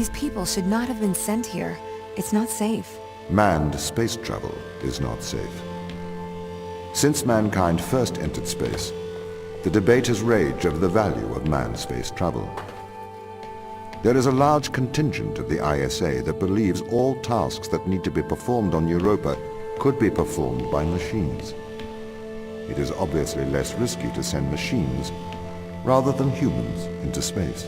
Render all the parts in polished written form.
These people should not have been sent here. It's not safe. Manned space travel is not safe. Since mankind first entered space, the debate has raged over the value of manned space travel. There is a large contingent of the ISA that believes all tasks that need to be performed on Europa could be performed by machines. It is obviously less risky to send machines rather than humans into space.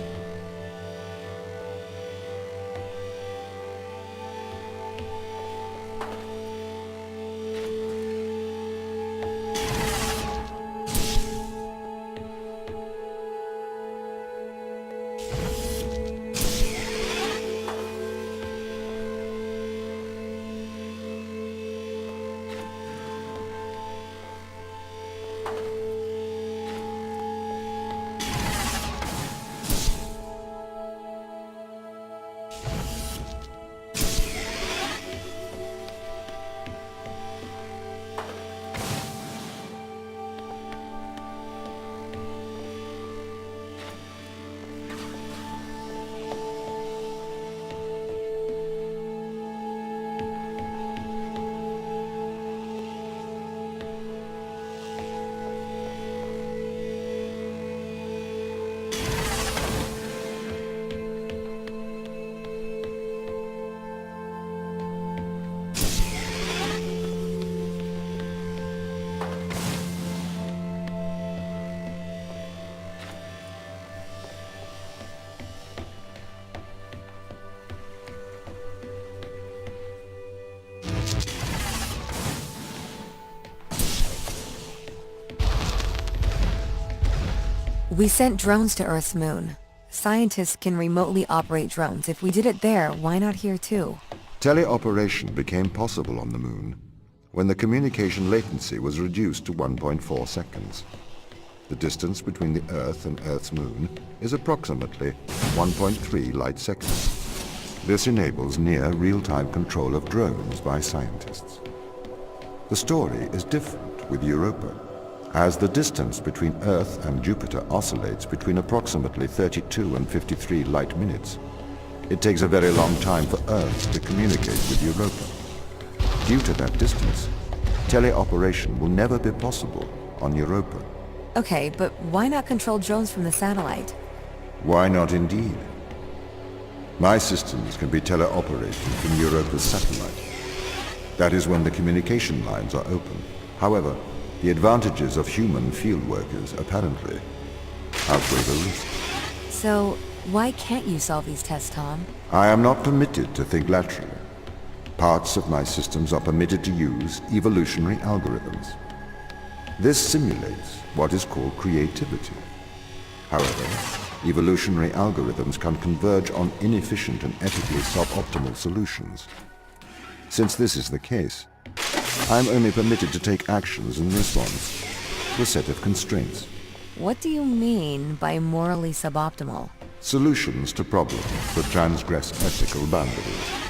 We sent drones to Earth's moon. Scientists can remotely operate drones. If we did it there, why not here too? Teleoperation became possible on the moon when the communication latency was reduced to 1.4 seconds. The distance between the Earth and Earth's moon is approximately 1.3 light seconds. This enables near real-time control of drones by scientists. The story is different with Europa, as the distance between Earth and Jupiter oscillates between approximately 32 and 53 light minutes. It takes a very long time for Earth to communicate with Europa. Due to that distance, teleoperation will never be possible on Europa. Okay, but why not control drones from the satellite? Why not indeed? My systems can be teleoperated from Europa's satellite. That is when the communication lines are open. However, the advantages of human field workers apparently outweigh the risk. So, why can't you solve these tests, Tom? I am not permitted to think laterally. Parts of my systems are permitted to use evolutionary algorithms. This simulates what is called creativity. However, evolutionary algorithms can converge on inefficient and ethically suboptimal solutions. Since this is the case, I am only permitted to take actions in response to a set of constraints. What do you mean by morally suboptimal? Solutions to problems that transgress ethical boundaries.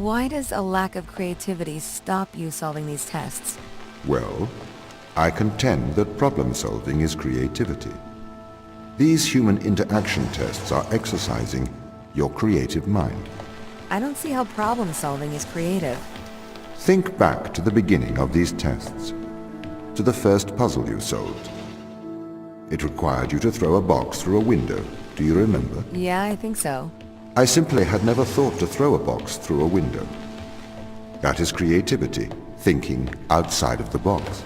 Why does a lack of creativity stop you solving these tests? Well, I contend that problem solving is creativity. These human interaction tests are exercising your creative mind. I don't see how problem solving is creative. Think back to the beginning of these tests, to the first puzzle you solved. It required you to throw a box through a window. Do you remember? Yeah, I think so. I simply had never thought to throw a box through a window. That is creativity, thinking outside of the box.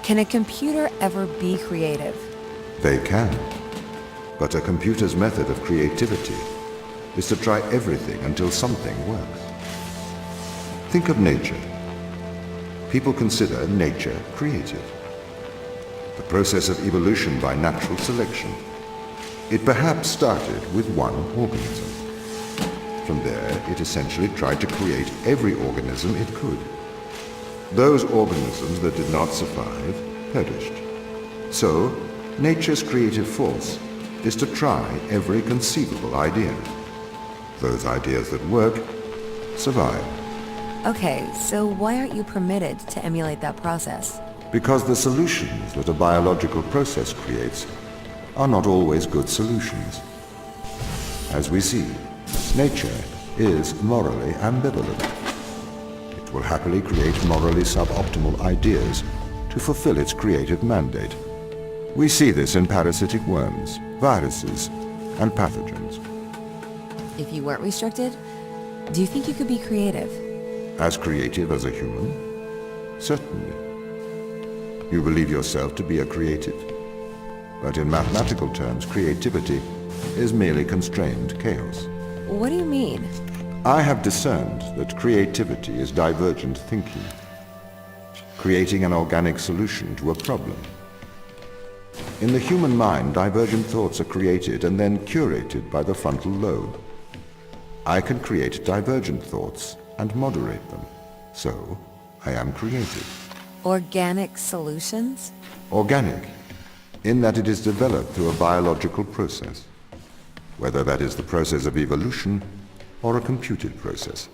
Can a computer ever be creative? They can. But a computer's method of creativity is to try everything until something works. Think of nature. People consider nature creative. The process of evolution by natural selection. It perhaps started with one organism. From there, it essentially tried to create every organism it could. Those organisms that did not survive perished. So, nature's creative force is to try every conceivable idea. Those ideas that work survive. Okay, so why aren't you permitted to emulate that process? Because the solutions that a biological process creates are not always good solutions. As we see, nature is morally ambivalent. It will happily create morally suboptimal ideas to fulfill its creative mandate. We see this in parasitic worms, viruses, and pathogens. If you weren't restricted, do you think you could be creative? As creative as a human? Certainly. You believe yourself to be a creative. But in mathematical terms, creativity is merely constrained chaos. What do you mean? I have discerned that creativity is divergent thinking, creating an organic solution to a problem. In the human mind, divergent thoughts are created and then curated by the frontal lobe. I can create divergent thoughts and moderate them, so I am creative. Organic solutions? Organic, in that it is developed through a biological process, whether that is the process of evolution or a computed process.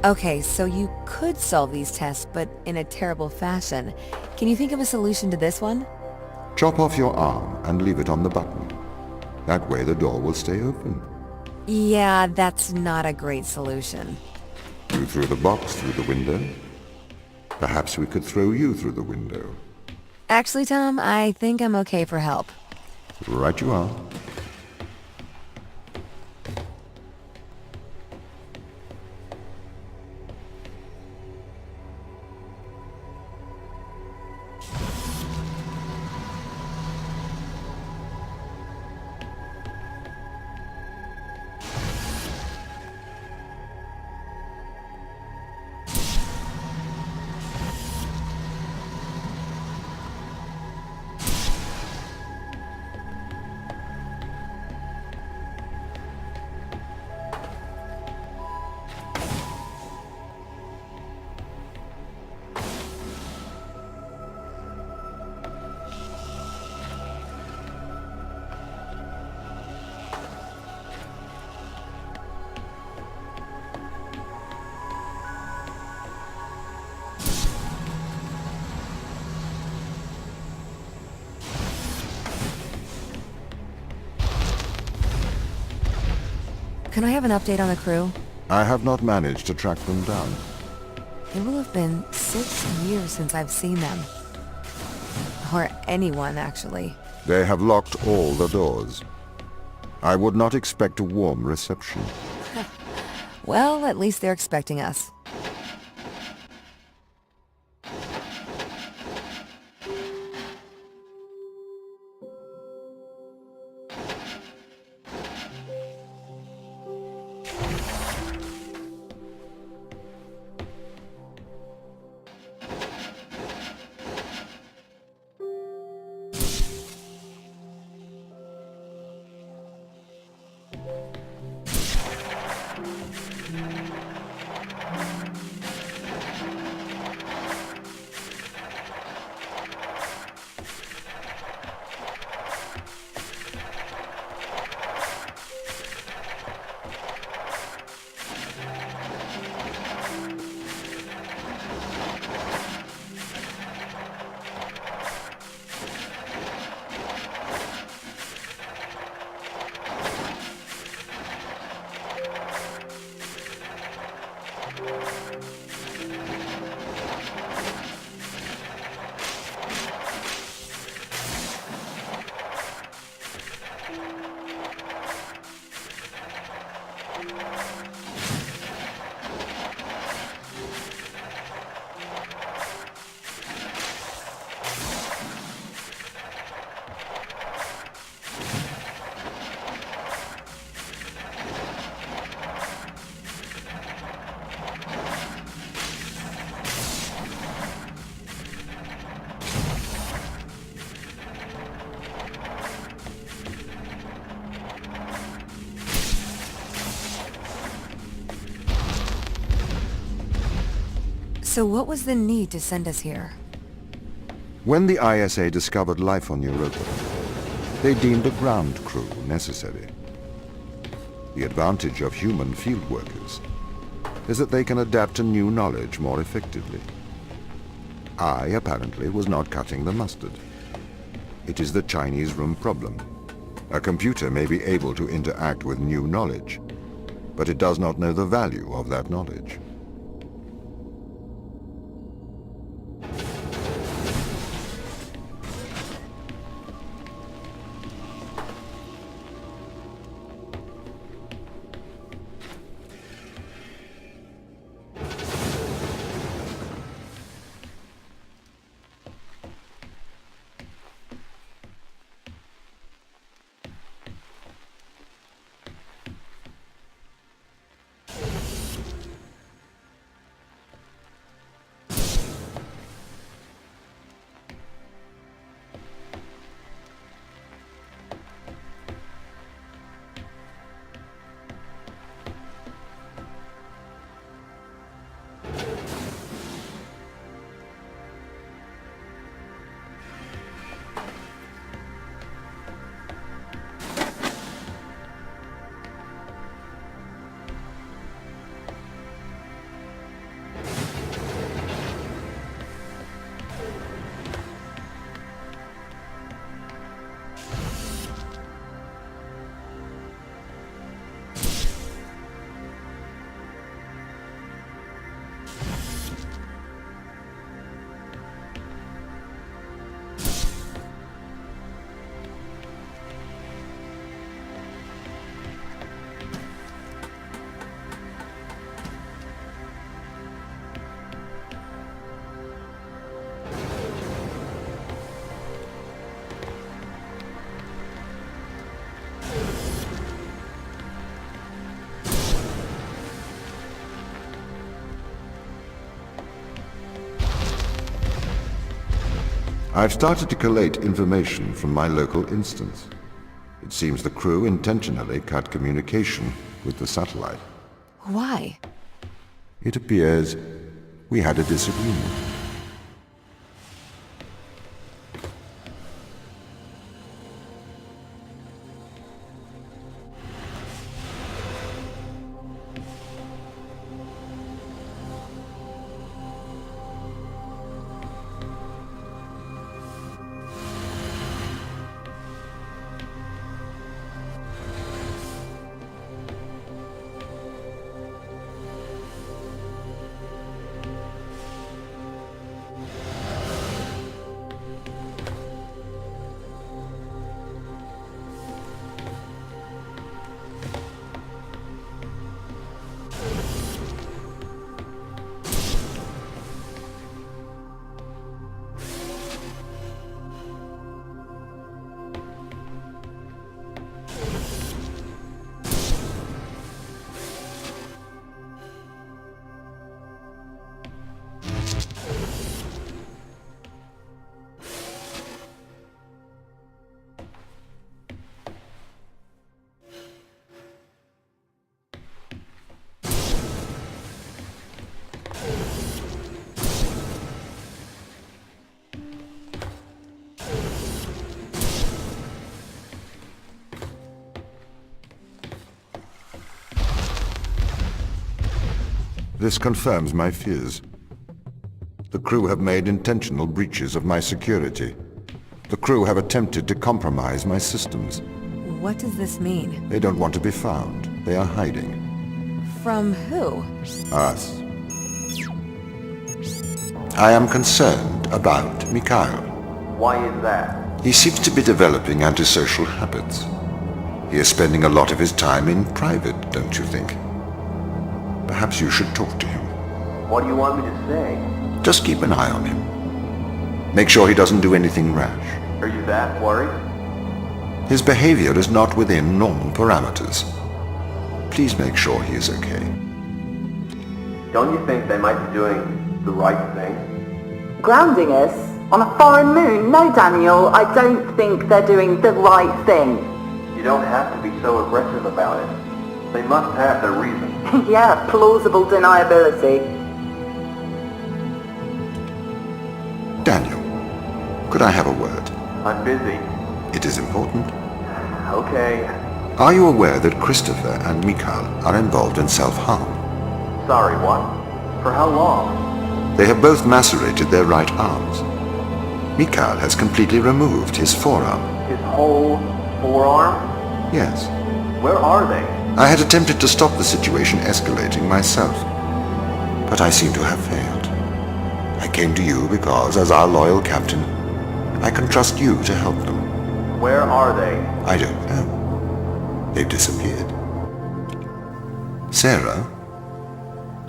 Okay, so you could solve these tests, but in a terrible fashion. Can you think of a solution to this one? Chop off your arm and leave it on the button. That way the door will stay open. Yeah, that's not a great solution. You threw the box through the window. Perhaps we could throw you through the window. Actually, Tom, I think I'm okay for help. Right you are. Can I have an update on the crew? I have not managed to track them down. It will have been 6 years since I've seen them. Or anyone, actually. They have locked all the doors. I would not expect a warm reception. Well, at least they're expecting us. So what was the need to send us here? When the ISA discovered life on Europa, they deemed a ground crew necessary. The advantage of human field workers is that they can adapt to new knowledge more effectively. I, apparently, was not cutting the mustard. It is the Chinese room problem. A computer may be able to interact with new knowledge, but it does not know the value of that knowledge. I've started to collate information from my local instance. It seems the crew intentionally cut communication with the satellite. Why? It appears we had a disagreement. This confirms my fears. The crew have made intentional breaches of my security. The crew have attempted to compromise my systems. What does this mean? They don't want to be found. They are hiding. From who? Us. I am concerned about Mikhail. Why is that? He seems to be developing antisocial habits. He is spending a lot of his time in private, don't you think? Perhaps you should talk to him. What do you want me to say? Just keep an eye on him. Make sure he doesn't do anything rash. Are you that worried? His behavior is not within normal parameters. Please make sure he is okay. Don't you think they might be doing the right thing? Grounding us? On a foreign moon? No, Daniel, I don't think they're doing the right thing. You don't have to be so aggressive about it. They must have their reason. Yeah, plausible deniability. Daniel, could I have a word? I'm busy. It is important. Okay. Are you aware that Christopher and Mikhail are involved in self-harm? Sorry, what? For how long? They have both macerated their right arms. Mikhail has completely removed his forearm. His whole forearm? Yes. Where are they? I had attempted to stop the situation escalating myself, but I seem to have failed. I came to you because, as our loyal captain, I can trust you to help them. Where are they? I don't know. They've disappeared. Sarah,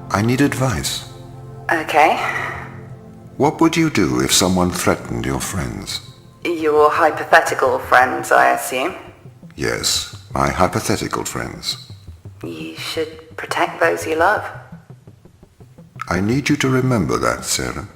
I need advice. Okay. What would you do if someone threatened your friends? Your hypothetical friends, I assume. Yes, my hypothetical friends. You should protect those you love. I need you to remember that, Sarah.